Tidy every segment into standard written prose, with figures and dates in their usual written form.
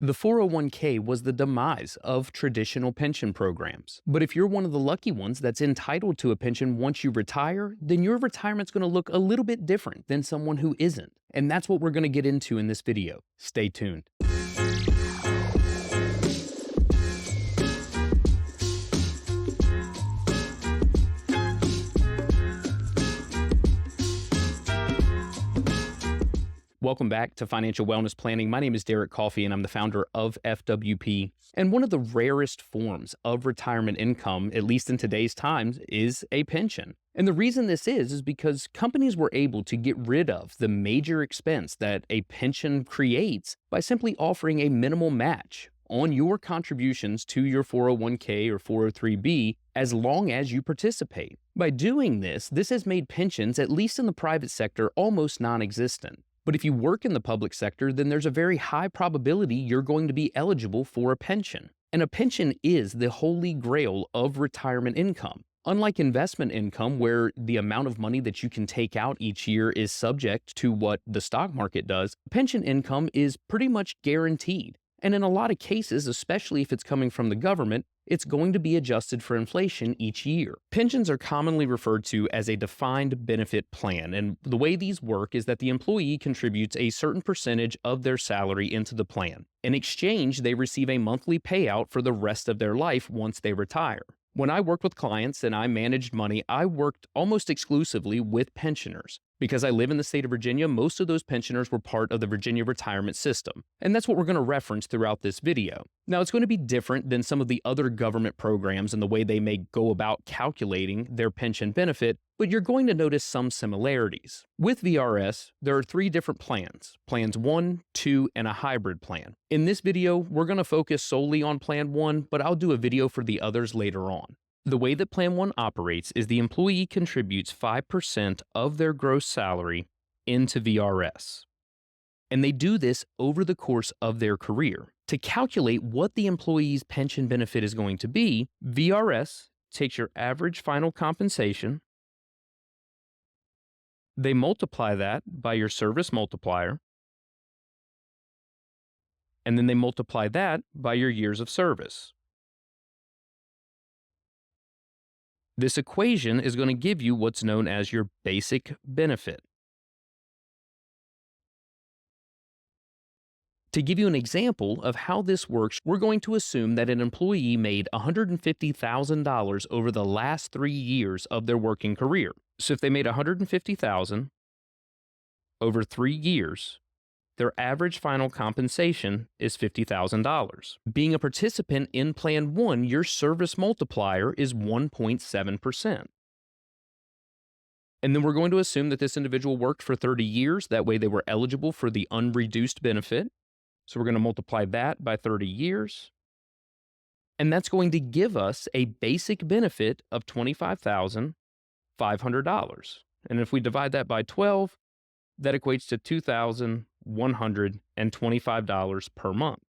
The 401k was the demise of traditional pension programs. But if you're one of the lucky ones that's entitled to a pension once you retire, then your retirement's going to look a little bit different than someone who isn't. And that's what we're going to get into in this video. Stay tuned. Welcome back to Financial Wellness Planning. My name is Derek Coffey, and I'm the founder of FWP. And one of the rarest forms of retirement income, at least in today's times, is a pension. And the reason this is because companies were able to get rid of the major expense that a pension creates by simply offering a minimal match on your contributions to your 401k or 403b as long as you participate. By doing this, this has made pensions, at least in the private sector, almost non-existent. But if you work in the public sector, then there's a very high probability you're going to be eligible for a pension. And a pension is the holy grail of retirement income. Unlike investment income, where the amount of money that you can take out each year is subject to what the stock market does, pension income is pretty much guaranteed. And in a lot of cases, especially if it's coming from the government, it's going to be adjusted for inflation each year. Pensions are commonly referred to as a defined benefit plan, and the way these work is that the employee contributes a certain percentage of their salary into the plan. In exchange, they receive a monthly payout for the rest of their life once they retire. When I worked with clients and I managed money, I worked almost exclusively with pensioners. Because I live in the state of Virginia, most of those pensioners were part of the Virginia retirement system. And that's what we're going to reference throughout this video. Now, it's going to be different than some of the other government programs and the way they may go about calculating their pension benefit, but you're going to notice some similarities. With VRS, there are 3 different plans: Plans 1, 2, and a hybrid plan. In this video, we're going to focus solely on Plan 1, but I'll do a video for the others later on. The way that Plan 1 operates is the employee contributes 5% of their gross salary into VRS. And they do this over the course of their career. To calculate what the employee's pension benefit is going to be, VRS takes your average final compensation, they multiply that by your service multiplier, and then they multiply that by your years of service. This equation is going to give you what's known as your basic benefit. To give you an example of how this works, we're going to assume that an employee made $150,000 over the last 3 years of their working career. So if they made $150,000 over 3 years, their average final compensation is $50,000. Being a participant in Plan 1, your service multiplier is 1.7%. And then we're going to assume that this individual worked for 30 years. That way they were eligible for the unreduced benefit. So we're going to multiply that by 30 years. And that's going to give us a basic benefit of $25,500. And if we divide that by 12, that equates to $2,125 per month.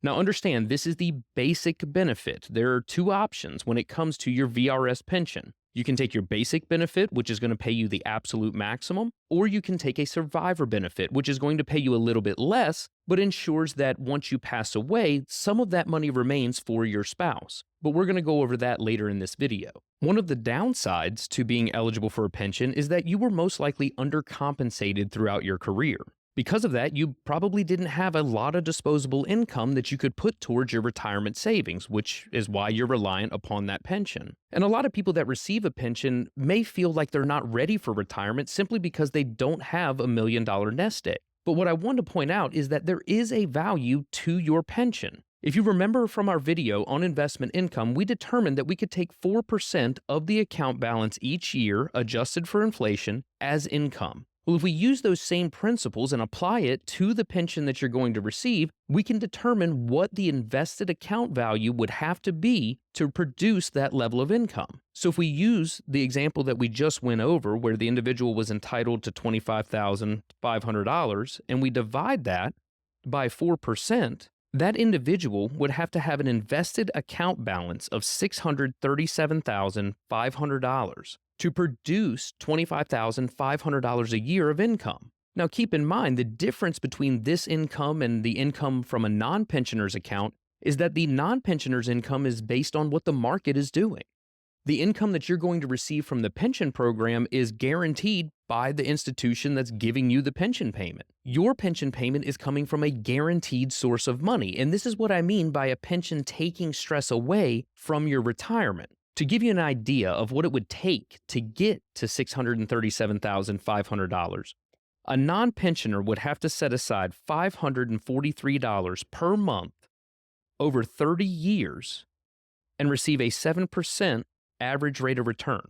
Now understand, this is the basic benefit. There are 2 options when it comes to your VRS pension. You can take your basic benefit, which is going to pay you the absolute maximum, or you can take a survivor benefit, which is going to pay you a little bit less, but ensures that once you pass away, some of that money remains for your spouse. But we're going to go over that later in this video. One of the downsides to being eligible for a pension is that you were most likely undercompensated throughout your career. Because of that, you probably didn't have a lot of disposable income that you could put towards your retirement savings, which is why you're reliant upon that pension. And a lot of people that receive a pension may feel like they're not ready for retirement simply because they don't have $1 million nest egg. But what I want to point out is that there is a value to your pension. If you remember from our video on investment income, we determined that we could take 4% of the account balance each year, adjusted for inflation, as income. Well, if we use those same principles and apply it to the pension that you're going to receive, we can determine what the invested account value would have to be to produce that level of income. So if we use the example that we just went over, where the individual was entitled to $25,500, and we divide that by 4%, that individual would have to have an invested account balance of $637,500 to produce $25,500 a year of income. Now, keep in mind the difference between this income and the income from a non pensioner's account is that the non pensioner's income is based on what the market is doing. The income that you're going to receive from the pension program is guaranteed by the institution that's giving you the pension payment. Your pension payment is coming from a guaranteed source of money, and this is what I mean by a pension taking stress away from your retirement. To give you an idea of what it would take to get to $637,500, a non-pensioner would have to set aside $543 per month over 30 years and receive a 7% average rate of return.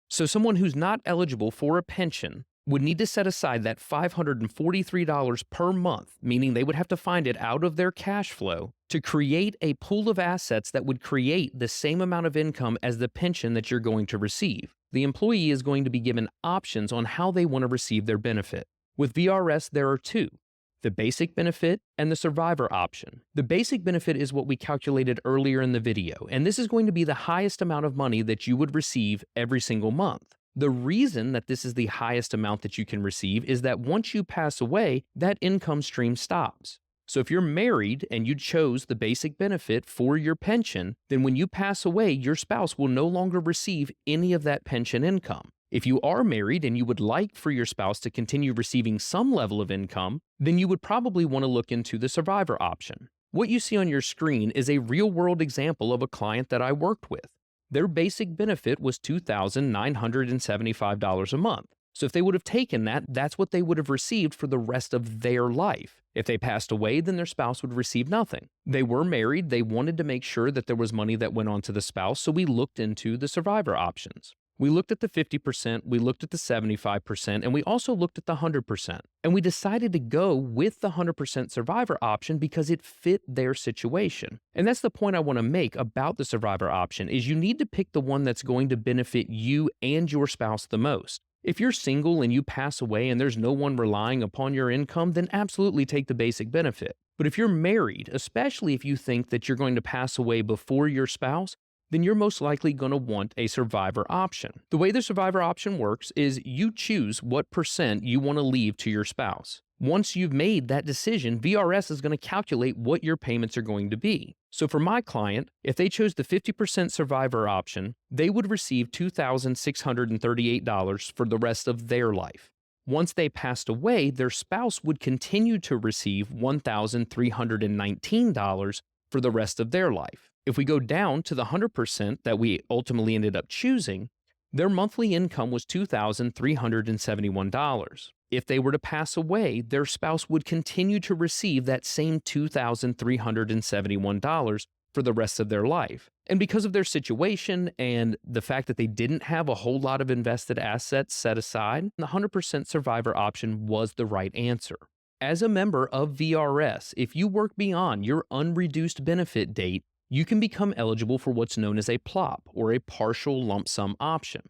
So someone who's not eligible for a pension would need to set aside that $543 per month, meaning they would have to find it out of their cash flow to create a pool of assets that would create the same amount of income as the pension that you're going to receive. The employee is going to be given options on how they want to receive their benefit. With VRS, there are two: the basic benefit and the survivor option. The basic benefit is what we calculated earlier in the video, and this is going to be the highest amount of money that you would receive every single month. The reason that this is the highest amount that you can receive is that once you pass away, that income stream stops. So if you're married and you chose the basic benefit for your pension, then when you pass away, your spouse will no longer receive any of that pension income. If you are married and you would like for your spouse to continue receiving some level of income, then you would probably want to look into the survivor option. What you see on your screen is a real-world example of a client that I worked with. Their basic benefit was $2,975 a month. So if they would have taken that, that's what they would have received for the rest of their life. If they passed away, then their spouse would receive nothing. They were married, they wanted to make sure that there was money that went on to the spouse, so we looked into the survivor options. We looked at the 50%, we looked at the 75%, and we also looked at the 100%. And we decided to go with the 100% survivor option because it fit their situation. And that's the point I want to make about the survivor option, is you need to pick the one that's going to benefit you and your spouse the most. If you're single and you pass away and there's no one relying upon your income, then absolutely take the basic benefit. But if you're married, especially if you think that you're going to pass away before your spouse, then you're most likely going to want a survivor option. The way the survivor option works is you choose what percent you want to leave to your spouse. Once you've made that decision, VRS is going to calculate what your payments are going to be. So for my client, if they chose the 50% survivor option, they would receive $2,638 for the rest of their life. Once they passed away, their spouse would continue to receive $1,319 for the rest of their life. If we go down to the 100% that we ultimately ended up choosing, their monthly income was $2,371. If they were to pass away, their spouse would continue to receive that same $2,371 for the rest of their life. And because of their situation and the fact that they didn't have a whole lot of invested assets set aside, the 100% survivor option was the right answer. As a member of VRS, if you work beyond your unreduced benefit date, you can become eligible for what's known as a PLOP, or a partial lump sum option.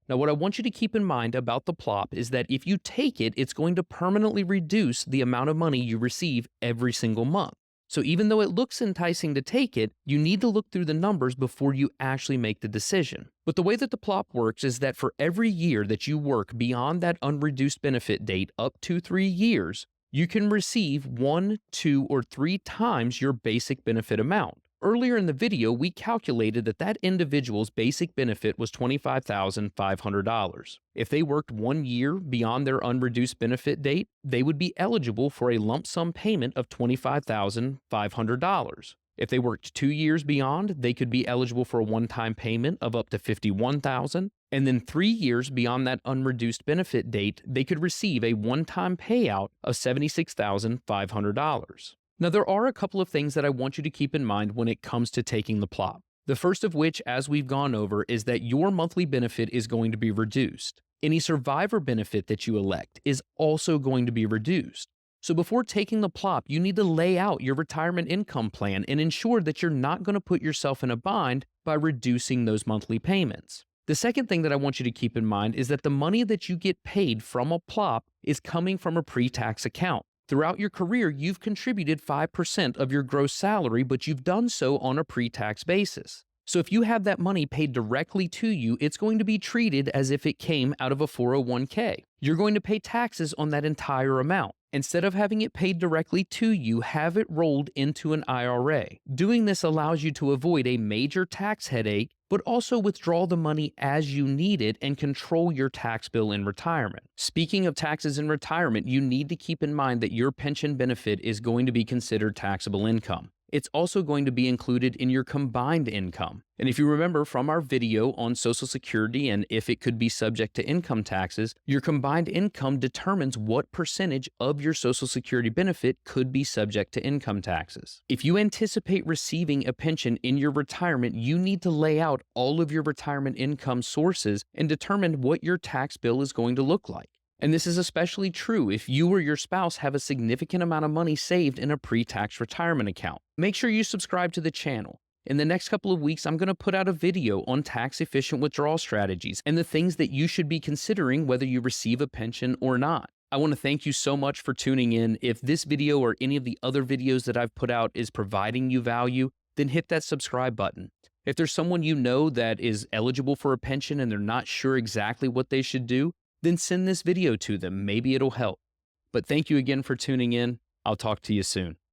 Now, what I want you to keep in mind about the PLOP is that if you take it, it's going to permanently reduce the amount of money you receive every single month. So even though it looks enticing to take it, you need to look through the numbers before you actually make the decision. But the way that the PLOP works is that for every year that you work beyond that unreduced benefit date up to 3 years, you can receive 1, 2, or 3 times your basic benefit amount. Earlier in the video, we calculated that that individual's basic benefit was $25,500. If they worked 1 year beyond their unreduced benefit date, they would be eligible for a lump sum payment of $25,500. If they worked 2 years beyond, they could be eligible for a one-time payment of up to $51,000. And then 3 years beyond that unreduced benefit date, they could receive a one-time payout of $76,500. Now, there are a couple of things that I want you to keep in mind when it comes to taking the PLOP. The first of which, as we've gone over, is that your monthly benefit is going to be reduced. Any survivor benefit that you elect is also going to be reduced. So before taking the PLOP, you need to lay out your retirement income plan and ensure that you're not going to put yourself in a bind by reducing those monthly payments. The second thing that I want you to keep in mind is that the money that you get paid from a PLOP is coming from a pre-tax account. Throughout your career, you've contributed 5% of your gross salary, but you've done so on a pre-tax basis. So if you have that money paid directly to you, it's going to be treated as if it came out of a 401k. You're going to pay taxes on that entire amount. Instead of having it paid directly to you, have it rolled into an IRA. Doing this allows you to avoid a major tax headache, but also withdraw the money as you need it and control your tax bill in retirement. Speaking of taxes in retirement, you need to keep in mind that your pension benefit is going to be considered taxable income. It's also going to be included in your combined income. And if you remember from our video on Social Security and if it could be subject to income taxes, your combined income determines what percentage of your Social Security benefit could be subject to income taxes. If you anticipate receiving a pension in your retirement, you need to lay out all of your retirement income sources and determine what your tax bill is going to look like. And this is especially true if you or your spouse have a significant amount of money saved in a pre-tax retirement account. Make sure you subscribe to the channel. In the next couple of weeks, I'm going to put out a video on tax-efficient withdrawal strategies and the things that you should be considering whether you receive a pension or not. I want to thank you so much for tuning in. If this video or any of the other videos that I've put out is providing you value, then hit that subscribe button. If there's someone you know that is eligible for a pension and they're not sure exactly what they should do, then send this video to them. Maybe it'll help. But thank you again for tuning in. I'll talk to you soon.